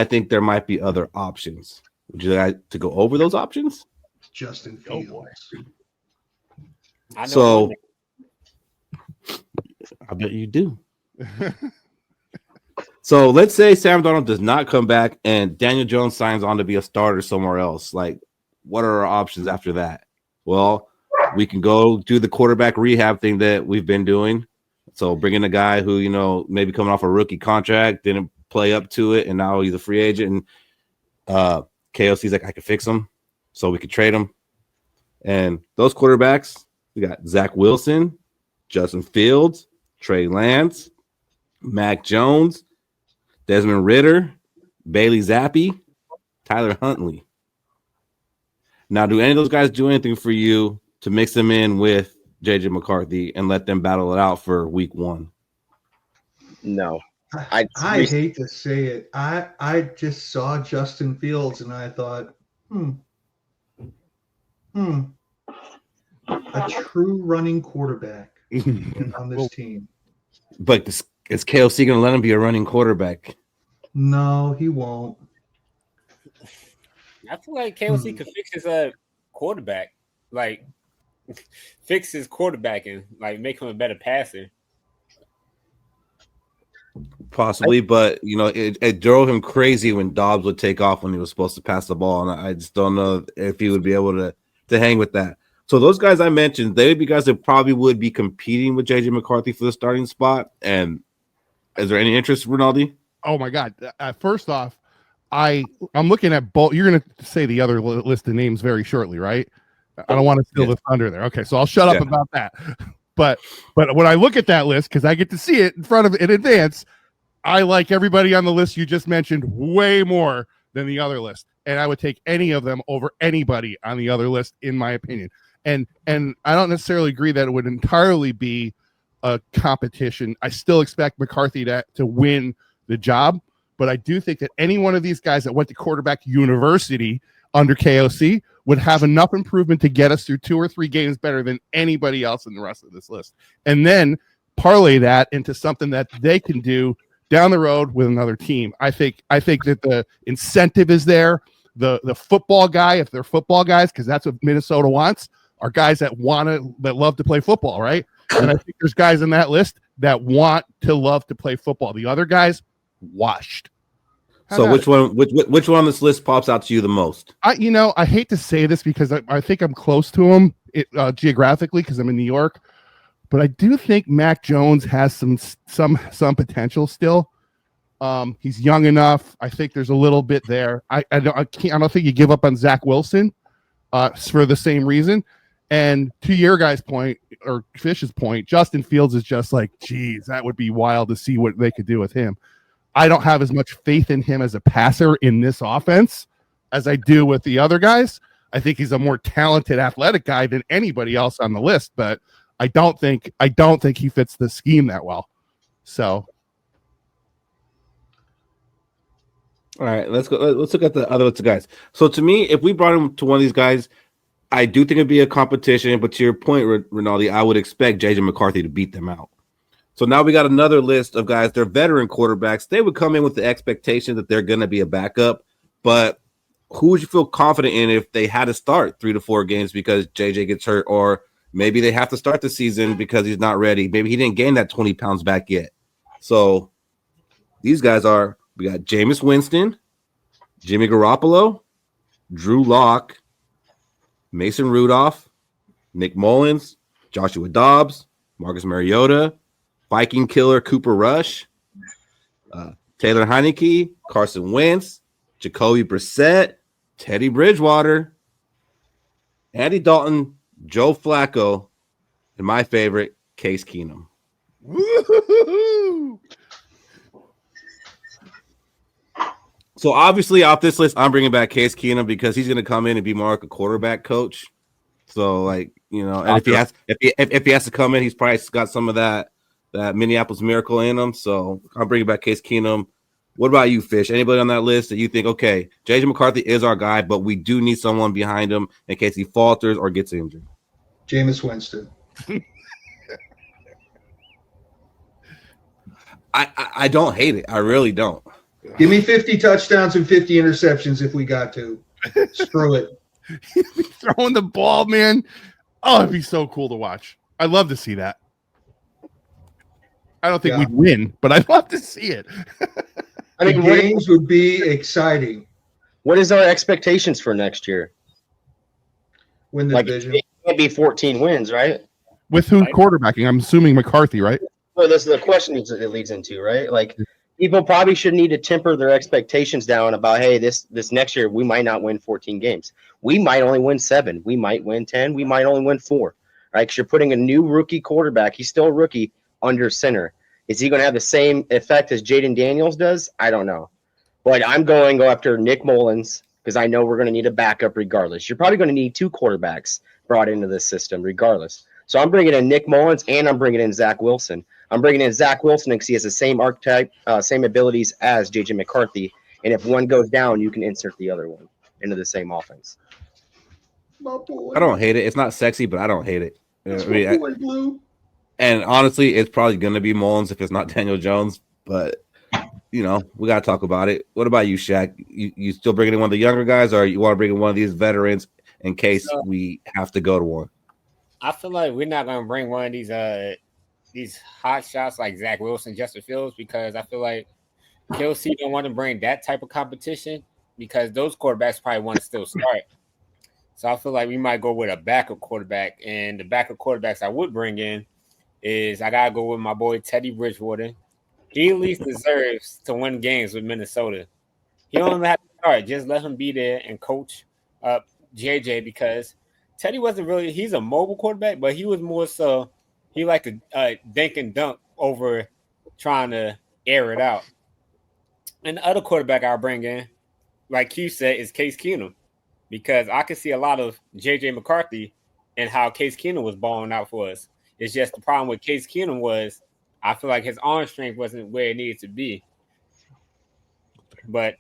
I think there might be other options. Would you like to go over those options? Justin Fields. I know So I bet you do. So let's say Sam Darnold does not come back and Daniel Jones signs on to be a starter somewhere else. Like, what are our options after that? Well, we can go do the quarterback rehab thing that we've been doing. So bring in a guy who, maybe coming off a rookie contract, didn't play up to it, and now he's a free agent. And KOC's like, I could fix him. So we could trade him. And those quarterbacks, we got Zach Wilson, Justin Fields, Trey Lance, Mac Jones, Desmond Ridder, Bailey Zappi, Tyler Huntley. Now, do any of those guys do anything for you to mix them in with JJ McCarthy and let them battle it out for week 1? No. I hate to say it. I just saw Justin Fields and I thought, a true running quarterback on this team. But is KOC going to let him be a running quarterback? No, he won't. I feel like KOC could fix his quarterback, like fix his quarterback and like make him a better passer. Possibly, but it drove him crazy when Dobbs would take off when he was supposed to pass the ball, and I just don't know if he would be able to hang with that. So those guys I mentioned, they would be guys that probably would be competing with JJ McCarthy for the starting spot. And is there any interest, Rinaldi? Oh my God! First off, I'm looking at both. You're going to say the other list of names very shortly, right? I don't want to steal the thunder there. Okay, so I'll shut up about that. But when I look at that list, because I get to see it in advance, I like everybody on the list you just mentioned way more than the other list, and I would take any of them over anybody on the other list, in my opinion. And I don't necessarily agree that it would entirely be a competition. I still expect McCarthy to win the job, but I do think that any one of these guys that went to quarterback university under KOC would have enough improvement to get us through 2 or 3 games better than anybody else in the rest of this list. And then parlay that into something that they can do down the road with another team. I think that the incentive is there. The football guy, if they're football guys, because that's what Minnesota wants, are guys that love to play football, right? And I think there's guys in that list that want to love to play football. The other guys, washed. So which one on this list pops out to you the most? I hate to say this because I think I'm close to him geographically because I'm in New York, but I do think Mac Jones has some potential still. He's young enough. I think there's a little bit there. I don't think you give up on Zach Wilson for the same reason. And to your guy's point or Fish's point, Justin Fields is just like, geez, that would be wild to see what they could do with him. I don't have as much faith in him as a passer in this offense as I do with the other guys. I think he's a more talented athletic guy than anybody else on the list, but I don't think he fits the scheme that well. So, all right, let's go. Let's look at the other list of guys. So to me, if we brought him to one of these guys, I do think it'd be a competition. But to your point, Rinaldi, I would expect JJ McCarthy to beat them out. So now we got another list of guys. They're veteran quarterbacks. They would come in with the expectation that they're going to be a backup. But who would you feel confident in if they had to start 3 to 4 games because JJ gets hurt, or maybe they have to start the season because he's not ready? Maybe he didn't gain that 20 pounds back yet. So these guys we got Jameis Winston, Jimmy Garoppolo, Drew Lock, Mason Rudolph, Nick Mullins, Joshua Dobbs, Marcus Mariota, Viking killer Cooper Rush, Taylor Heineke, Carson Wentz, Jacoby Brissett, Teddy Bridgewater, Andy Dalton, Joe Flacco, and my favorite, Case Keenum. woo-hoo-hoo-hoo. So obviously off this list, I'm bringing back Case Keenum because he's going to come in and be more like a quarterback coach. So and if he has to come in, he's probably got some of that Minneapolis Miracle in him. So I'm bringing back Case Keenum. What about you, Fish? Anybody on that list that you think, okay, JJ McCarthy is our guy, but we do need someone behind him in case he falters or gets injured? Jameis Winston. I don't hate it. I really don't. Give me 50 touchdowns and 50 interceptions if we got to. Screw it. Throwing the ball, man. Oh, it'd be so cool to watch. I'd love to see that. I don't think we'd win, but I'd love to see it. I mean, games would be exciting. What is our expectations for next year? Win the division. It can't be 14 wins, right? With who quarterbacking? I'm assuming McCarthy, right? Well, this is the question it leads into, right? Like, people probably should need to temper their expectations down about, hey, this next year we might not win 14 games. We might only win 7. We might win 10. We might only win 4, right? Because you're putting a new rookie quarterback. He's still a rookie under center. Is he going to have the same effect as Jaden Daniels does? I don't know. But I'm going to go after Nick Mullins because I know we're going to need a backup regardless. You're probably going to need 2 quarterbacks brought into this system regardless. So I'm bringing in Nick Mullins and I'm bringing in Zach Wilson. I'm bringing in Zach Wilson because he has the same archetype, same abilities as J.J. McCarthy. And if one goes down, you can insert the other one into the same offense. I don't hate it. It's not sexy, but I don't hate it. And honestly, it's probably going to be Mullins if it's not Daniel Jones. But, we got to talk about it. What about you, Shaq? You still bringing in one of the younger guys, or you want to bring in one of these veterans in case we have to go to one? I feel like we're not going to bring one of these hot shots like Zach Wilson, Justin Fields, because I feel like KOC don't want to bring that type of competition because those quarterbacks probably want to still start. So I feel like we might go with a backup quarterback, and the backup quarterbacks I would bring in is I got to go with my boy Teddy Bridgewater. He at least deserves to win games with Minnesota. He don't even have to start. Just let him be there and coach up JJ because Teddy wasn't really – he's a mobile quarterback, but he was more so – he liked to dink and dunk over trying to air it out. And the other quarterback I'll bring in, like you said, is Case Keenum because I can see a lot of J.J. McCarthy and how Case Keenum was balling out for us. It's just the problem with Case Keenum was I feel like his arm strength wasn't where it needed to be. But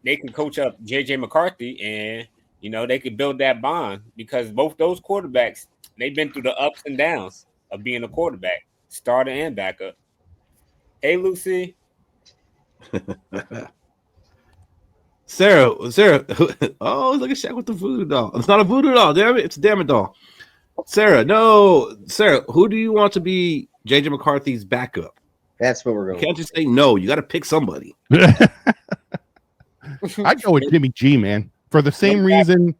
they can coach up J.J. McCarthy and, they could build that bond because both those quarterbacks, they've been through the ups and downs of being a quarterback, starter and backup. Hey, Lucy. Sarah. Oh, look at Shaq with the voodoo doll. It's not a voodoo doll, damn it. It's a damn it doll. Sarah, who do you want to be JJ McCarthy's backup? That's what we're going. You can't just say no. You got to pick somebody. I'd go with Jimmy G, man. For the same reason,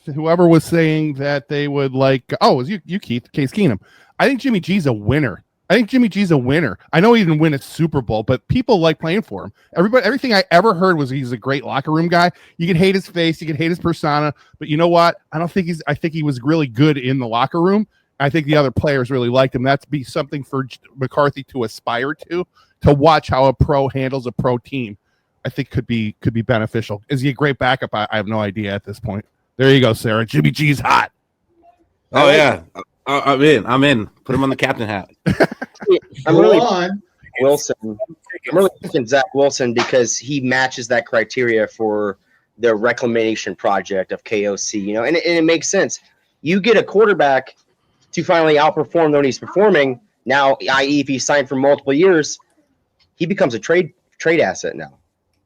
whoever was saying that they would like, it was you, Keith, Case Keenum. I think Jimmy G's a winner. I know he didn't win a Super Bowl, but people like playing for him. Everything I ever heard was he's a great locker room guy. You can hate his face, you can hate his persona, but you know what? I think he was really good in the locker room. I think the other players really liked him. That'd be something for McCarthy to aspire to watch how a pro handles a pro team. I think could be beneficial. Is he a great backup? I have no idea at this point. There you go, Sarah. Jimmy G's hot. Oh yeah, I'm in. Put him on the captain hat. I'm really Wilson. I'm really picking Zach Wilson because he matches that criteria for the reclamation project of KOC. And it makes sense. You get a quarterback to finally outperform when he's performing. Now, i.e., if he's signed for multiple years, he becomes a trade asset now.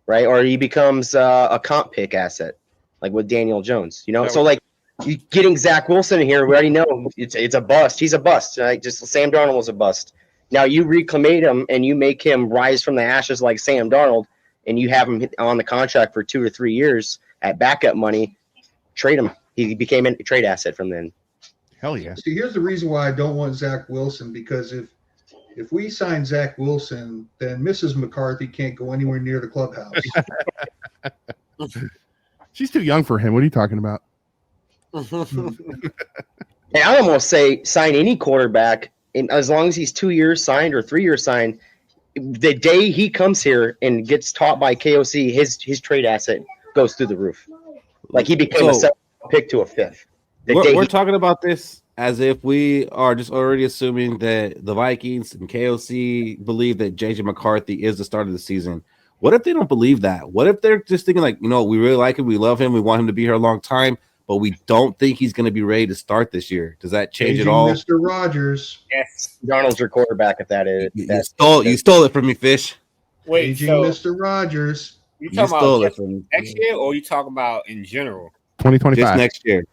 Right, or he becomes a comp pick asset, like with Daniel Jones. So like you getting Zach Wilson in here, we already know it's a bust. He's a bust. Right? Just Sam Darnold was a bust. Now you reclaimate him and you make him rise from the ashes like Sam Darnold, and you have him on the contract for 2 or 3 years at backup money. Trade him. He became a trade asset from then. Hell yeah. See, here's the reason why I don't want Zach Wilson because if we sign Zach Wilson, then Mrs. McCarthy can't go anywhere near the clubhouse. She's too young for him. What are you talking about? And I almost say sign any quarterback, and as long as he's 2 years signed or 3 years signed, the day he comes here and gets taught by KOC, his trade asset goes through the roof. Like he became a 7th pick to a 5th. We're talking about this as if we are just already assuming that the Vikings and KOC believe that JJ McCarthy is the start of the season. What if they don't believe that? What if they're just thinking like, we really like him, we love him, we want him to be here a long time, but we don't think he's going to be ready to start this year. Does that change Aging at all? Mr. Rogers. Yes. Darnold's your quarterback if that is. You stole it from me, Fish. Wait, Aging so Mr. Rogers. you You talking stole about it from me. next year, or you talking about in general? 2025. Just next year.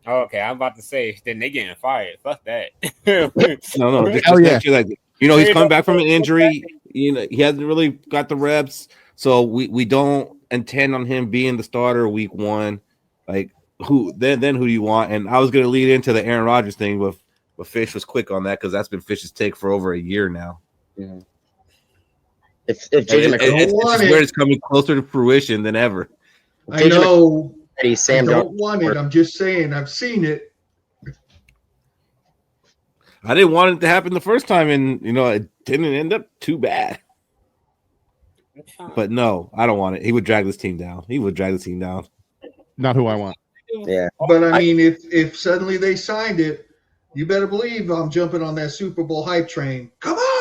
Oh, okay, I'm about to say then they getting fired. Fuck that. No, just Hell yeah. next year. Like, he's coming back from an injury. He hasn't really got the reps, so we don't intend on him being the starter week 1. Like who then who do you want? And I was going to lead into the Aaron Rodgers thing, but Fish was quick on that because that's been Fish's take for over a year now. Yeah. If JJ McCarthy, it's coming closer to fruition than ever. I know. Sam I don't want it. I'm just saying. I've seen it. I didn't want it to happen the first time, and it didn't end up too bad. But no, I don't want it. He would drag this team down. Not who I want. Yeah. But I mean, if suddenly they signed it, you better believe I'm jumping on that Super Bowl hype train. Come on.